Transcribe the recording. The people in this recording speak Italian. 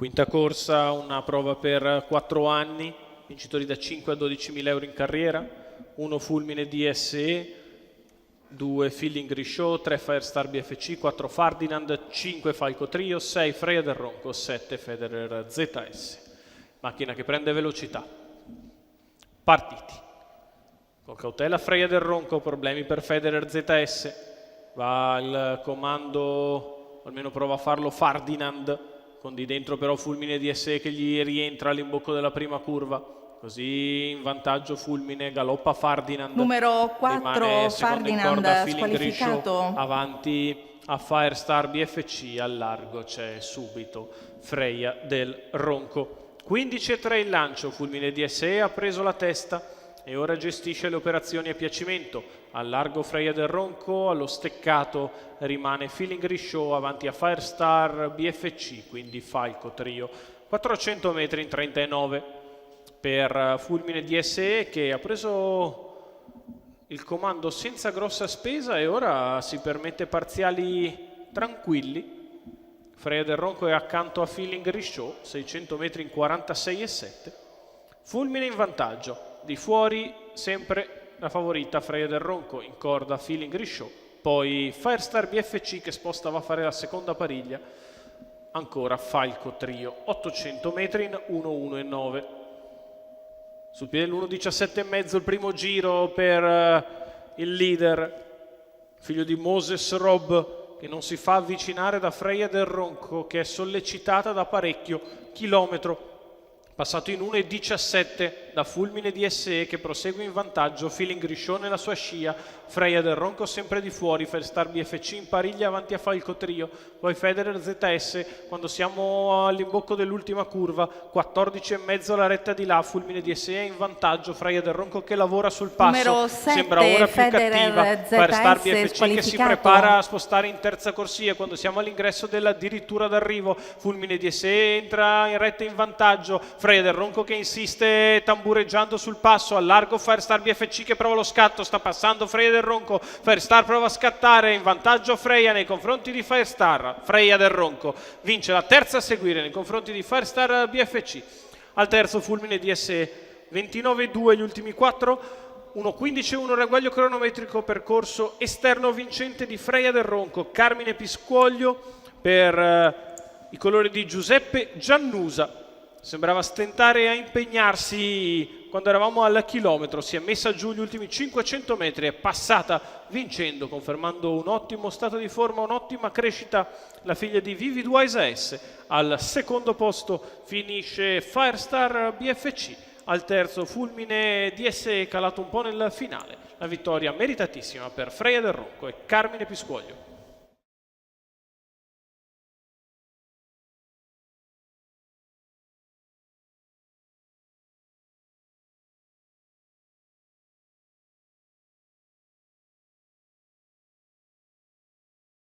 Quinta corsa, una prova per 4 anni, vincitori da 5 a 12.000 euro in carriera, 1 Fulmine DSE, 2 Feeling Grishow, 3 Firestar BFC, 4 Ferdinand, 5 Falco Trio, 6 Freya del Ronco, 7 Federer ZS. Macchina che prende velocità. Partiti. Con cautela Freya del Ronco, problemi per Federer ZS. Va il comando, o almeno prova a farlo Ferdinand, con di dentro però Fulmine DSE che gli rientra all'imbocco della prima curva. Così in vantaggio Fulmine, galoppa Ferdinand. Numero 4 Ferdinand squalificato. Avanti a Firestar BFC, al largo c'è subito Freya del Ronco. 15-3 il lancio, Fulmine DSE ha preso la testa e ora gestisce le operazioni a piacimento. Al largo Freya del Ronco, allo steccato rimane Feeling Grishow avanti a Firestar BFC, quindi Falco Trio. 400 metri in 39 per Fulmine DSE che ha preso il comando senza grossa spesa e ora si permette parziali tranquilli. Freya del Ronco è accanto a Feeling Grishow, 600 metri in 46,7. Fulmine in vantaggio. Di fuori sempre la favorita Freya del Ronco, in corda Feeling Grishow, poi Firestar BFC che sposta, va a fare la seconda pariglia, ancora Falco Trio, 800 metri in 1:1,9. Sul piede l'1:17,5 il primo giro per il leader, figlio di Moses Robb, che non si fa avvicinare da Freya del Ronco, che è sollecitata da parecchio chilometro. Passato in 1:17 da Fulmine DSE che prosegue in vantaggio, Feeling Grishow nella sua scia, Freya del Ronco sempre di fuori, Firestar BFC in pariglia avanti a Falco Trio, poi Federer ZS quando siamo all'imbocco dell'ultima curva, 14,5 la retta di là, Fulmine DSE in vantaggio, Freya del Ronco che lavora sul passo, numero 7, sembra ora più cattiva, Firestar BFC che si prepara a spostare in terza corsia quando siamo all'ingresso dell'addirittura d'arrivo, Fulmine DSE entra in retta in vantaggio, Freya del Ronco che insiste tambureggiando sul passo, al largo Firestar BFC che prova lo scatto, sta passando Freya del Ronco, Firestar prova a scattare, in vantaggio Freya nei confronti di Firestar, Freya del Ronco vince la terza a seguire nei confronti di Firestar BFC, al terzo Fulmine DSE, 29,2 gli ultimi 4, 1:15,1 ragguaglio cronometrico, percorso esterno vincente di Freya del Ronco, Carmine Piscoglio per i colori di Giuseppe Giannusa. Sembrava stentare a impegnarsi quando eravamo al chilometro, si è messa giù gli ultimi 500 metri, è passata vincendo, confermando un ottimo stato di forma, un'ottima crescita la figlia di Vivid Wise S. Al secondo posto finisce Firestar BFC, al terzo Fulmine DSE calato un po' nel finale. La vittoria meritatissima per Freya del Ronco e Carmine Piscoglio.